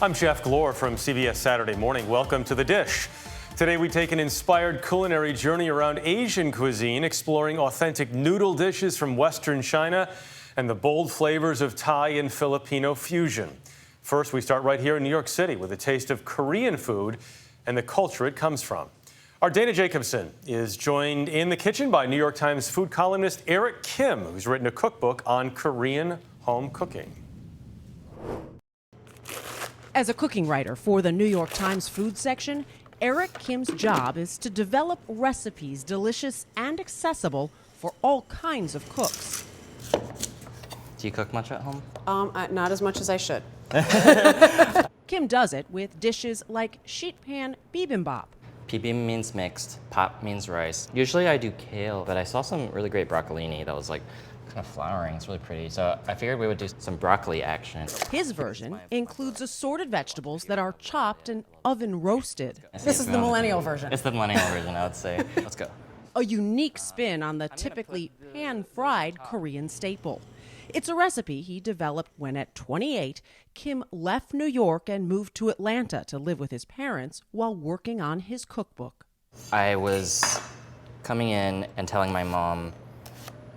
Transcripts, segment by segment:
I'm Jeff Glor from CBS Saturday Morning. Welcome to The Dish. Today we take an inspired culinary journey around Asian cuisine, exploring authentic noodle dishes from Western China and the bold flavors of Thai and Filipino fusion. First, we start right here in New York City with a taste of Korean food and the culture it comes from. Our Dana Jacobson is joined in the kitchen by New York Times food columnist Eric Kim, who's written a cookbook on Korean home cooking. As a cooking writer for the New York Times food section, Eric Kim's job is to develop recipes delicious and accessible for all kinds of cooks. Do you cook much at home? Not as much as I should. Kim does it with dishes like sheet pan bibimbap. Bibim means mixed, pop means rice. Usually I do kale, but I saw some really great broccolini that was like kind of flowering. It's really pretty. So I figured we would do some broccoli action. His version includes assorted vegetables that are chopped and oven roasted. This is the millennial version. It's the millennial version, I would say. Let's go. A unique spin on the typically pan-fried Korean staple. It's a recipe he developed when at 28, Kim left New York and moved to Atlanta to live with his parents while working on his cookbook. I was coming in and telling my mom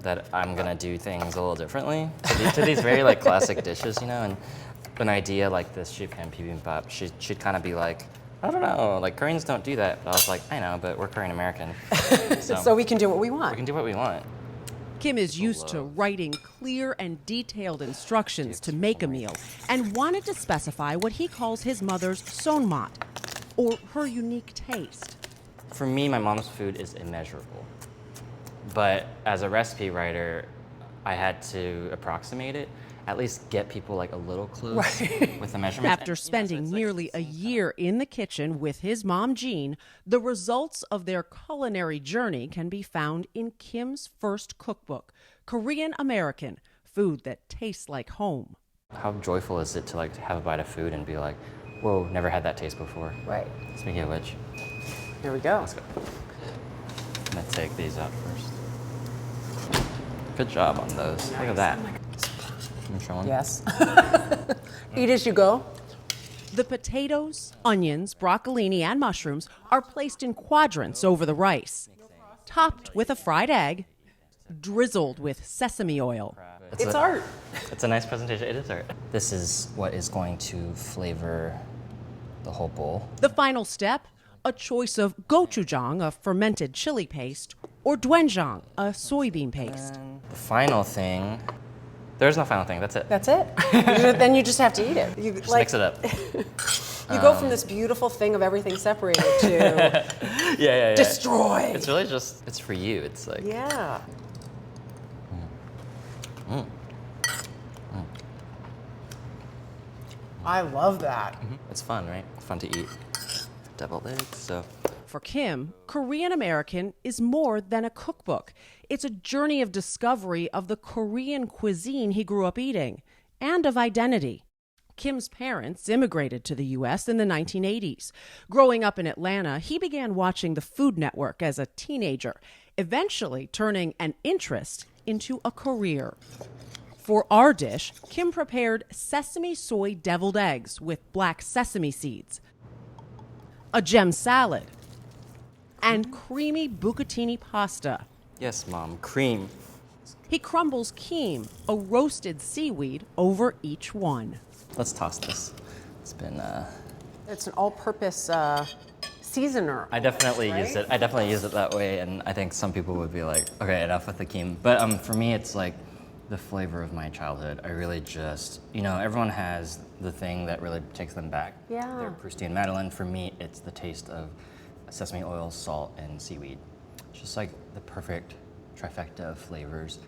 that I'm gonna do things a little differently to these very like classic dishes, you know, and an idea like this sheet pan bibimbap, she'd kind of be like, I don't know, like Koreans don't do that. But I was like, I know, but we're Korean American. So we can do what we want. We can do what we want. Kim is used to writing clear and detailed instructions to make a meal and wanted to specify what he calls his mother's sonmat, or her unique taste. For me, my mom's food is immeasurable. But as a recipe writer, I had to approximate it, at least get people like a little close with the measurements. After spending nearly a year in the kitchen with his mom, Jean, the results of their culinary journey can be found in Kim's first cookbook, Korean American, Food That Tastes Like Home. How joyful is it to like have a bite of food and be like, whoa, never had that taste before. Right. Speaking of which, Here we go. let's go. I'm gonna take these out first. Good job on those. Look at that. Can you show them? Yes. Eat as you go. The potatoes, onions, broccolini, and mushrooms are placed in quadrants over the rice, topped with a fried egg, drizzled with sesame oil. It's art. It's a nice presentation. It is art. This is what is going to flavor the whole bowl. The final step, a choice of gochujang, a fermented chili paste, or doenjang, a soybean paste. The final thing, there's no final thing. That's it. That's it. Then you just have to eat it. You Just mix it up. You go from this beautiful thing of everything separated to Yeah. destroy. It's really just, it's for you. It's like, Yeah. I love that. it's fun, right? Fun to eat. Deviled eggs, so. For Kim, Korean American is more than a cookbook. It's a journey of discovery of the Korean cuisine he grew up eating and of identity. Kim's parents immigrated to the U.S. in the 1980s. Growing up in Atlanta, he began watching the Food Network as a teenager, eventually turning an interest into a career. For our dish, Kim prepared sesame soy deviled eggs with black sesame seeds, a gem salad, and creamy bucatini pasta. Yes, Mom, cream. He crumbles keem, a roasted seaweed, over each one. Let's toss this. It's been, It's an all-purpose seasoner. I definitely Right? use it. I definitely use it that way, and I think some people would be like, okay, enough with the keem. But for me, it's like the flavor of my childhood. I really just, everyone has the thing that really takes them back. Yeah. Their Prousty and Madeleine. For me, it's the taste of sesame oil, salt, and seaweed. Just like the perfect trifecta of flavors.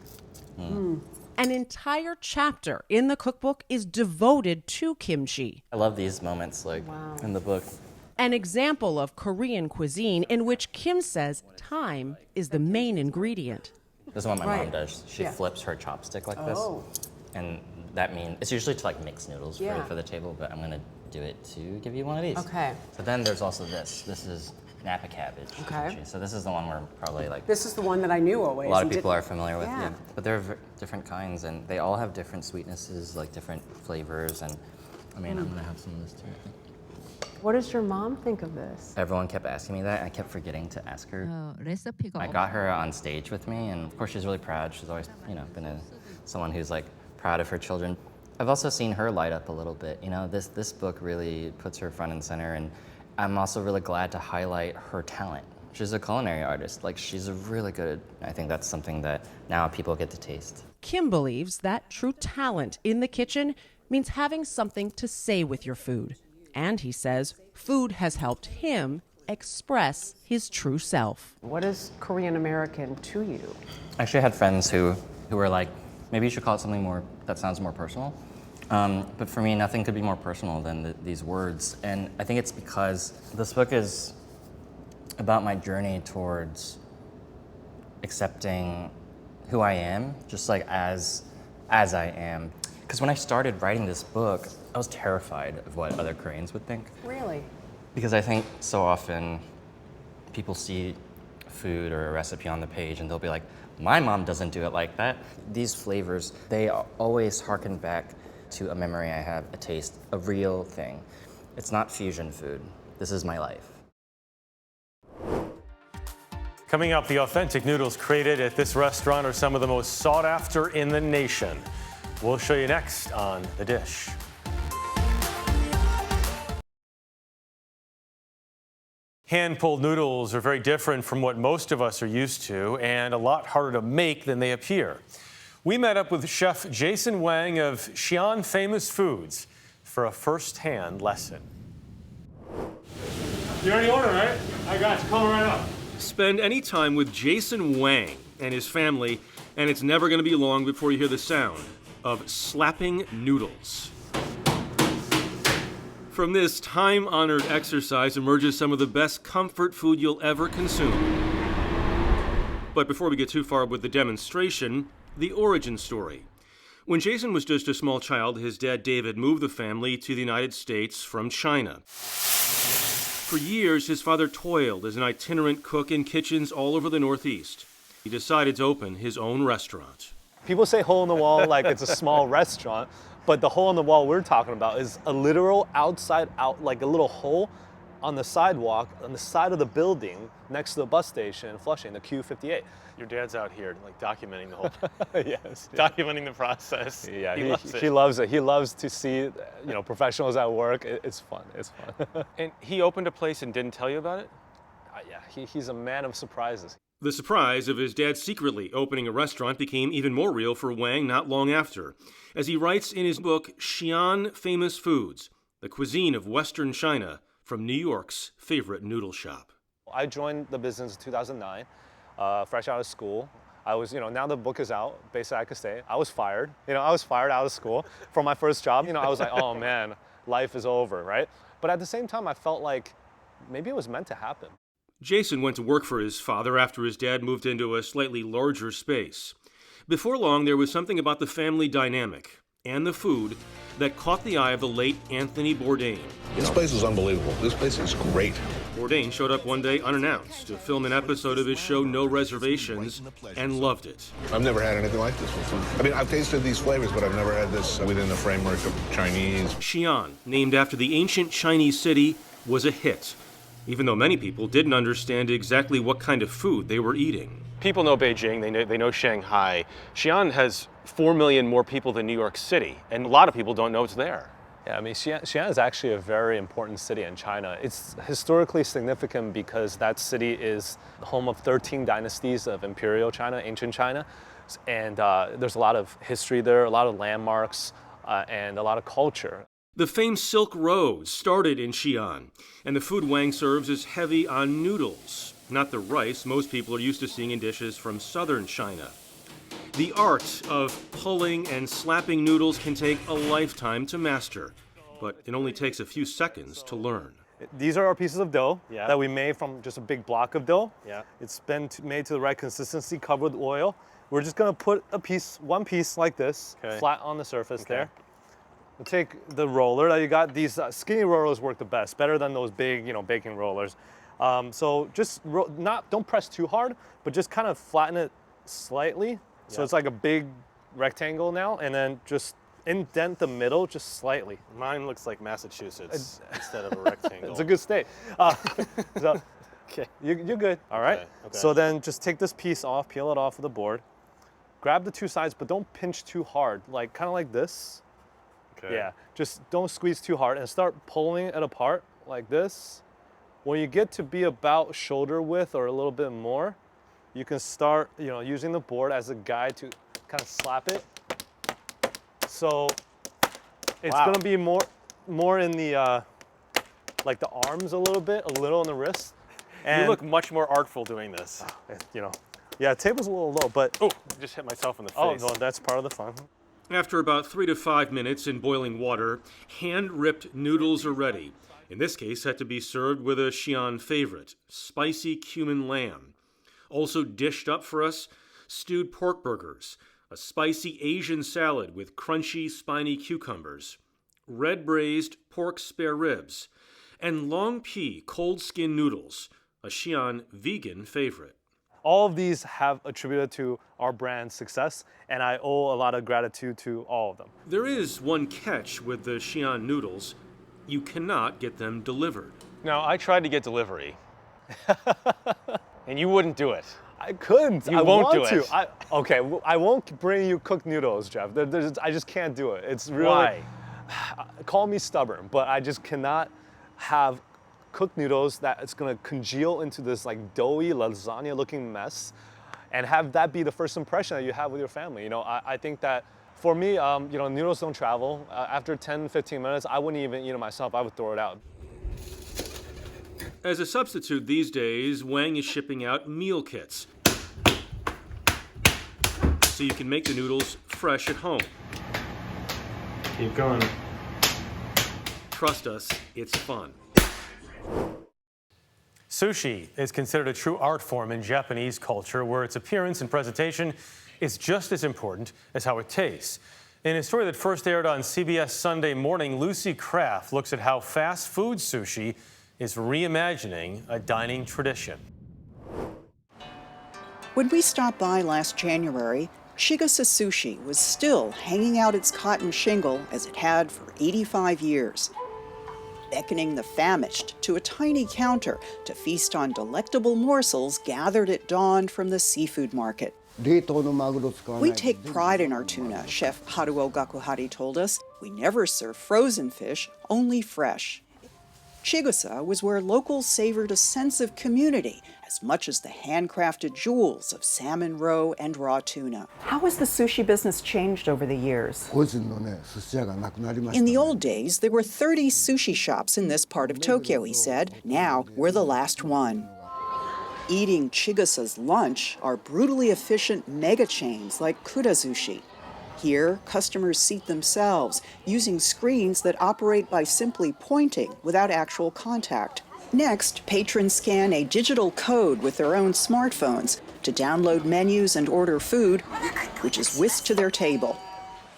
An entire chapter in the cookbook is devoted to kimchi, I love these moments, like in the book. an example of Korean cuisine in which Kim says thyme is the main ingredient. This is what my mom Right. does. She Yeah. flips her chopstick like Oh. this. And that means, it's usually to like mix noodles Yeah. for the table, but I'm gonna do it to give you one of these. Okay. So then there's also this. This is Napa cabbage. Okay. kimchi. So this is the one where probably like This is the one that I knew always. a lot of and people didn't- are familiar with. Yeah. Yeah. But there are different kinds, and they all have different sweetnesses, like different flavors, and I mean, I'm gonna have some of this too, I think. What does your mom think of this? Everyone kept asking me that, and I kept forgetting to ask her. 레시피가 I got her on stage with me, and of course she's really proud. She's always, been someone who's like proud of her children. I've also seen her light up a little bit. This book really puts her front and center, and I'm also really glad to highlight her talent. She's a culinary artist. Like, she's really good. I think that's something that now people get to taste. Kim believes that true talent in the kitchen means having something to say with your food. And he says food has helped him express his true self. What is Korean American to you? I actually had friends who were like, maybe you should call it something more that sounds more personal. But for me, nothing could be more personal than these words. And I think it's because this book is about my journey towards accepting who I am, just like as I am. Because when I started writing this book, I was terrified of what other Koreans would think. Really? Because I think so often people see food or a recipe on the page and they'll be like, my mom doesn't do it like that. These flavors, they always harken back to a memory I have, a taste, a real thing. It's not fusion food. This is my life. Coming up, the authentic noodles created at this restaurant are some of the most sought after in the nation. We'll show you next on The Dish. Hand-pulled noodles are very different from what most of us are used to and a lot harder to make than they appear. We met up with Chef Jason Wang of Xi'an Famous Foods for a first-hand lesson. You already ordered, right? I got you. Coming right up. Spend any time with Jason Wang and his family, and it's never going to be long before you hear the sound of slapping noodles. From this time-honored exercise emerges some of the best comfort food you'll ever consume. But before we get too far with the demonstration, the origin story. When Jason was just a small child, his dad David moved the family to the United States from China. For years, his father toiled as an itinerant cook in kitchens all over the Northeast. He decided to open his own restaurant. People say hole in the wall like it's a small restaurant, but the hole in the wall we're talking about is a literal outside out, like a little hole on the sidewalk on the side of the building next to the bus station in Flushing, the Q58. Your dad's out here like documenting the whole Yes. documenting the process. Yeah, he loves it. he loves it. He loves to see, professionals at work. It's fun. It's fun. And he opened a place and didn't tell you about it? Yeah, he's a man of surprises. The surprise of his dad secretly opening a restaurant became even more real for Wang not long after. As he writes in his book, Xi'an Famous Foods, the cuisine of Western China from New York's favorite noodle shop. I joined the business in 2009, fresh out of school. I was, now the book is out, basically I could say, I was fired. I was fired out of school from my first job. I was like, oh man, life is over, right? But at the same time, I felt like maybe it was meant to happen. Jason went to work for his father after his dad moved into a slightly larger space. Before long, there was something about the family dynamic and the food that caught the eye of the late Anthony Bourdain. This place is unbelievable. This place is great. Bourdain showed up one day unannounced to film an episode of his show No Reservations and loved it. I've never had anything like this before. I mean, I've tasted these flavors, but I've never had this within the framework of Chinese. Xi'an, named after the ancient Chinese city, was a hit, even though many people didn't understand exactly what kind of food they were eating. People know Beijing, they know Shanghai. Xi'an has 4 million more people than New York City, and a lot of people don't know it's there. Yeah, I mean, Xi'an is actually a very important city in China. It's historically significant because that city is the home of 13 dynasties of imperial China, ancient China. And there's a lot of history there, a lot of landmarks, and a lot of culture. The famed Silk Road started in Xi'an, and the food Wang serves is heavy on noodles, not the rice most people are used to seeing in dishes from southern China. The art of pulling and slapping noodles can take a lifetime to master, but it only takes a few seconds to learn. These are our pieces of dough that we made from just a big block of dough. Yeah. It's been made to the right consistency, covered with oil. We're just gonna put one piece like this, flat on the surface there. We'll take the roller that you got. These skinny rollers work the best, better than those big, baking rollers. So just don't press too hard, but just kind of flatten it slightly. So it's like a big rectangle now, and then just indent the middle just slightly. Mine looks like Massachusetts instead of a rectangle. It's a good state. So, okay, you're good. All right. Okay. So then just take this piece off, peel it off of the board. Grab the two sides, but don't pinch too hard. Like kind of like this. Okay. Yeah. Just don't squeeze too hard and start pulling it apart like this. When you get to be about shoulder width or a little bit more, you can start, using the board as a guide to kind of slap it. So it's gonna be more in the like the arms a little in the wrist. And you look much more artful doing this. Yeah, the table's a little low, but I just hit myself in the face. no, that's part of the fun. After about 3 to 5 minutes in boiling water, hand-ripped noodles are ready. In this case, had to be served with a Xi'an favorite, spicy cumin lamb. Also dished up for us, stewed pork burgers, a spicy Asian salad with crunchy, spiny cucumbers, red braised pork spare ribs, and long pea cold skin noodles, a Xi'an vegan favorite. All of these have attributed to our brand's success, and I owe a lot of gratitude to all of them. There is one catch with the Xi'an noodles. You cannot get them delivered. Now, I tried to get delivery, and you wouldn't do it. I couldn't. You I won't want do to. it. Okay, I won't bring you cooked noodles, Jeff. I just can't do it. It's really. Why? Call me stubborn, but I just cannot have cooked noodles that it's gonna congeal into this like doughy lasagna-looking mess, and have that be the first impression that you have with your family. I think that for me, noodles don't travel. After 10, 15 minutes, I wouldn't even eat it myself. I would throw it out. As a substitute these days, Wang is shipping out meal kits, so you can make the noodles fresh at home. Keep going. Trust us, it's fun. Sushi is considered a true art form in Japanese culture, where its appearance and presentation is just as important as how it tastes. In a story that first aired on CBS Sunday Morning, Lucy Kraft looks at how fast food sushi is reimagining a dining tradition. When we stopped by last January, Chigusa Sushi was still hanging out its cotton shingle as it had for 85 years, beckoning the famished to a tiny counter to feast on delectable morsels gathered at dawn from the seafood market. We take pride in our tuna, Chef Haruo Gakuhari told us. We never serve frozen fish, only fresh. Chigusa was where locals savored a sense of community as much as the handcrafted jewels of salmon roe and raw tuna. How has the sushi business changed over the years? In the old days, there were 30 sushi shops in this part of Tokyo, he said. Now, we're the last one. Eating Chigusa's lunch are brutally efficient mega chains like Kurazushi. Here, customers seat themselves, using screens that operate by simply pointing without actual contact. Next, patrons scan a digital code with their own smartphones to download menus and order food, which is whisked to their table.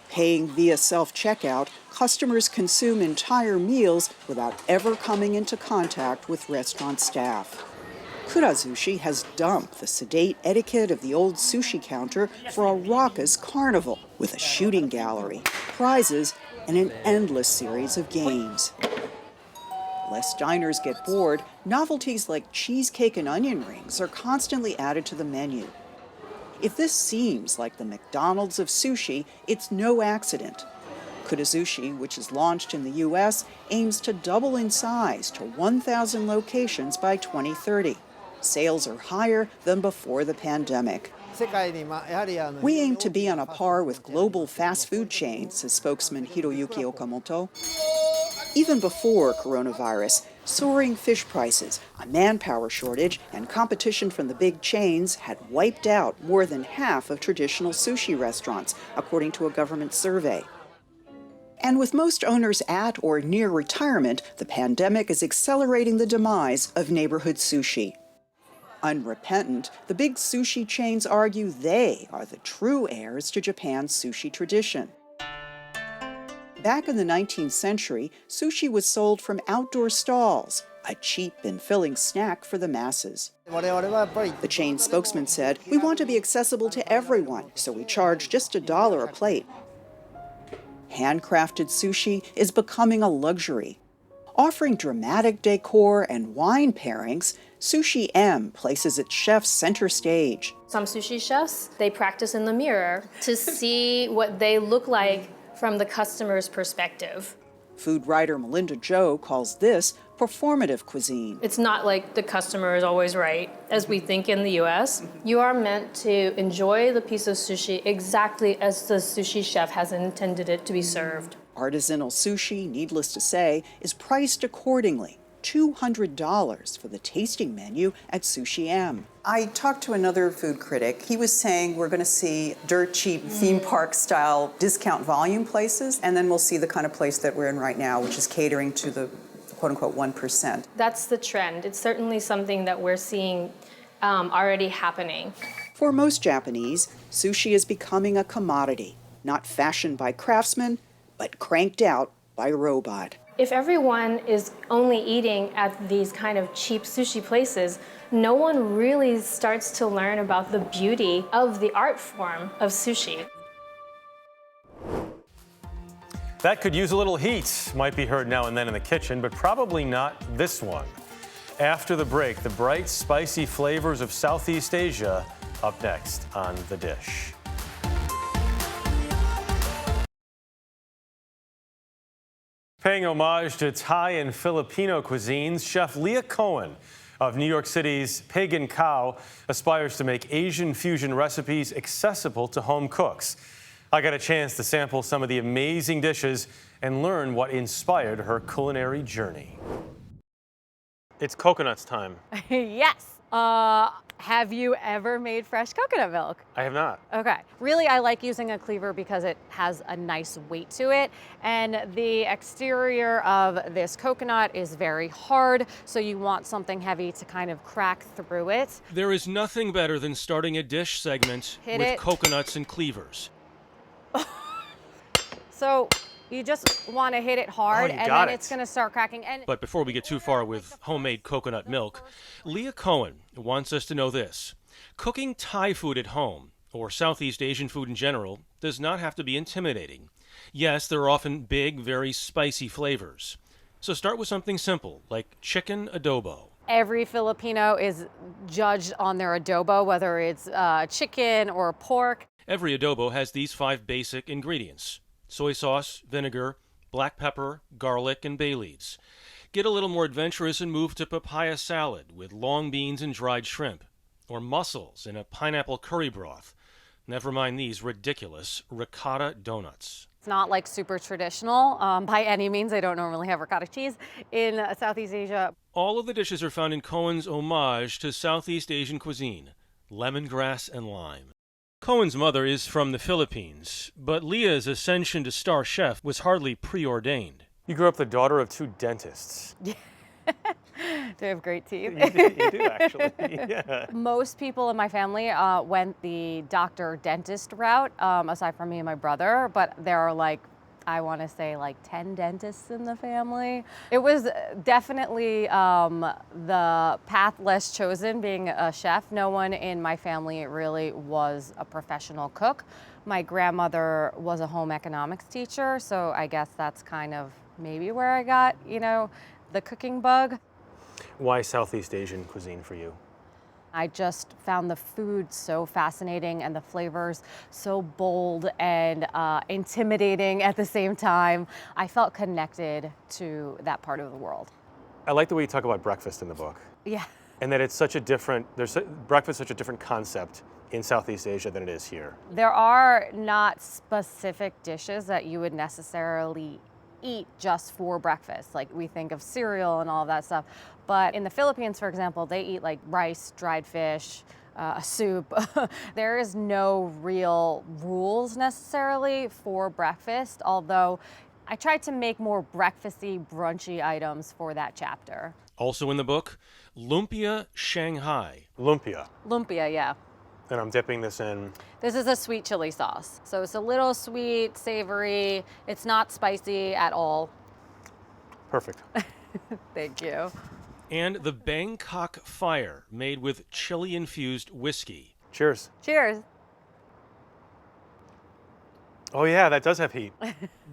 Paying via self-checkout, customers consume entire meals without ever coming into contact with restaurant staff. Kurazushi has dumped the sedate etiquette of the old sushi counter for a raucous carnival with a shooting gallery, prizes, and an endless series of games. Lest diners get bored, novelties like cheesecake and onion rings are constantly added to the menu. If this seems like the McDonald's of sushi, it's no accident. Kurazushi, which is launched in the U.S., aims to double in size to 1,000 locations by 2030. Sales are higher than before the pandemic. We aim to be on a par with global fast food chains, says spokesman Hiroyuki Okamoto. Even before coronavirus, soaring fish prices, a manpower shortage, and competition from the big chains had wiped out more than half of traditional sushi restaurants, according to a government survey. And with most owners at or near retirement, the pandemic is accelerating the demise of neighborhood sushi. Unrepentant, the big sushi chains argue they are the true heirs to Japan's sushi tradition. Back in the 19th century, sushi was sold from outdoor stalls, a cheap and filling snack for the masses. The chain spokesman said, "We want to be accessible to everyone, so we charge just $1 a plate." Handcrafted sushi is becoming a luxury. Offering dramatic decor and wine pairings, Sushi M places its chefs center stage. Some sushi chefs, they practice in the mirror to see what they look like from the customer's perspective. Food writer Melinda Joe calls this performative cuisine. It's not like the customer is always right, as we think in the US. You are meant to enjoy the piece of sushi exactly as the sushi chef has intended it to be served. Artisanal sushi, needless to say, is priced accordingly. $200 for the tasting menu at Sushi M. I talked to another food critic. He was saying we're going to see dirt cheap theme park style discount volume places, and then we'll see the kind of place that we're in right now, which is catering to the quote unquote 1%. That's the trend. It's certainly something that we're seeing already happening. For most Japanese, sushi is becoming a commodity, not fashioned by craftsmen, but cranked out by robot. If everyone is only eating at these kind of cheap sushi places, no one really starts to learn about the beauty of the art form of sushi. That could use a little heat. Might be heard now and then in the kitchen, but probably not this one. After the break, the bright, spicy flavors of Southeast Asia up next on The Dish. Paying homage to Thai and Filipino cuisines, Chef Leah Cohen of New York City's Pig and Cow aspires to make Asian fusion recipes accessible to home cooks. I got a chance to sample some of the amazing dishes and learn what inspired her culinary journey. It's coconuts time. Yes. Have you ever made fresh coconut milk? I have not. Okay. Really, I like using a cleaver because it has a nice weight to it. And the exterior of this coconut is very hard, so you want something heavy to kind of crack through it. There is nothing better than starting a dish segment with coconuts and cleavers. So you just want to hit it hard, and then it's going to start cracking. But before we get too far with homemade coconut milk, Leah Cohen wants us to know this. Cooking Thai food at home, or Southeast Asian food in general, does not have to be intimidating. Yes, there are often big, very spicy flavors. So start with something simple, like chicken adobo. Every Filipino is judged on their adobo, whether it's chicken or pork. Every adobo has these 5 basic ingredients: soy sauce, vinegar, black pepper, garlic, and bay leaves. Get a little more adventurous and move to papaya salad with long beans and dried shrimp, or mussels in a pineapple curry broth. Never mind these ridiculous ricotta donuts. It's not like super traditional by any means. I don't normally have ricotta cheese in Southeast Asia. All of the dishes are found in Cohen's homage to Southeast Asian cuisine, lemongrass and lime. Cohen's mother is from the Philippines, but Leah's ascension to star chef was hardly preordained. You grew up the daughter of 2 dentists. Do I have great teeth? You do, actually. Yeah. Most people in my family went the doctor-dentist route, aside from me and my brother, but there are I want to say 10 dentists in the family. It was definitely the path less chosen being a chef. No one in my family really was a professional cook. My grandmother was a home economics teacher, so I guess that's kind of maybe where I got, the cooking bug. Why Southeast Asian cuisine for you? I just found the food so fascinating and the flavors so bold and intimidating at the same time. I felt connected to that part of the world. I like the way you talk about breakfast in the book. Yeah. And that it's breakfast is such a different concept in Southeast Asia than it is here. There are not specific dishes that you would necessarily eat just for breakfast. Like we think of cereal and all of that stuff. But in the Philippines, for example, they eat rice, dried fish, a soup. There is no real rules necessarily for breakfast, although I tried to make more breakfasty, brunchy items for that chapter. Also in the book, lumpia Shanghai. Lumpia. Lumpia, yeah. And I'm dipping this in. This is a sweet chili sauce. So it's a little sweet, savory. It's not spicy at all. Perfect. Thank you. And the Bangkok Fire, made with chili-infused whiskey. Cheers. Cheers. Oh yeah, that does have heat.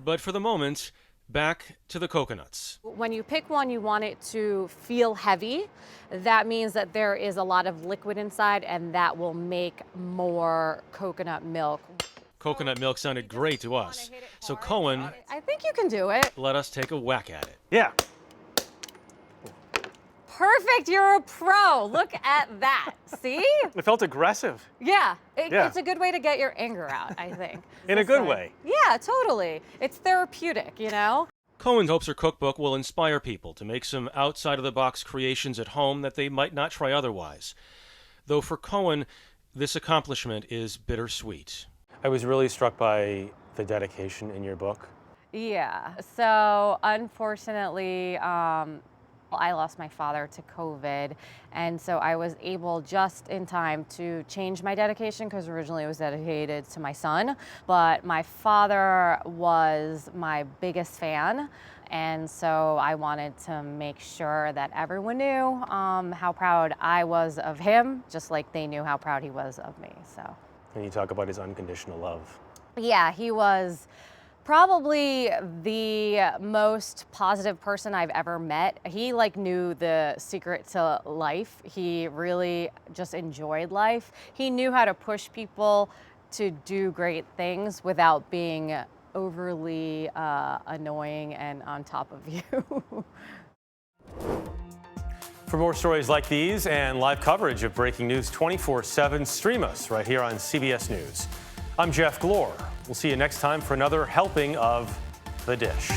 But for the moment, back to the coconuts. When you pick one, you want it to feel heavy. That means that there is a lot of liquid inside, and that will make more coconut milk. Coconut milk sounded great to us. So Cohen, I think you can do it. let us take a whack at it. Yeah. Perfect, you're a pro. Look at that. See? It felt aggressive. Yeah, Yeah. It's a good way to get your anger out, I think. In a good way. Yeah, totally. It's therapeutic, you know? Cohen hopes her cookbook will inspire people to make some outside-of-the-box creations at home that they might not try otherwise. Though for Cohen, this accomplishment is bittersweet. I was really struck by the dedication in your book. Yeah, so unfortunately, I lost my father to COVID, and so I was able just in time to change my dedication because originally it was dedicated to my son, but my father was my biggest fan, and so I wanted to make sure that everyone knew how proud I was of him, just like they knew how proud he was of me. So. And you talk about his unconditional love. Yeah, he was probably the most positive person I've ever met. He knew the secret to life. He really just enjoyed life. He knew how to push people to do great things without being overly annoying and on top of you. For more stories like these and live coverage of breaking news 24/7, stream us right here on CBS News. I'm Jeff Glor. We'll see you next time for another helping of The Dish.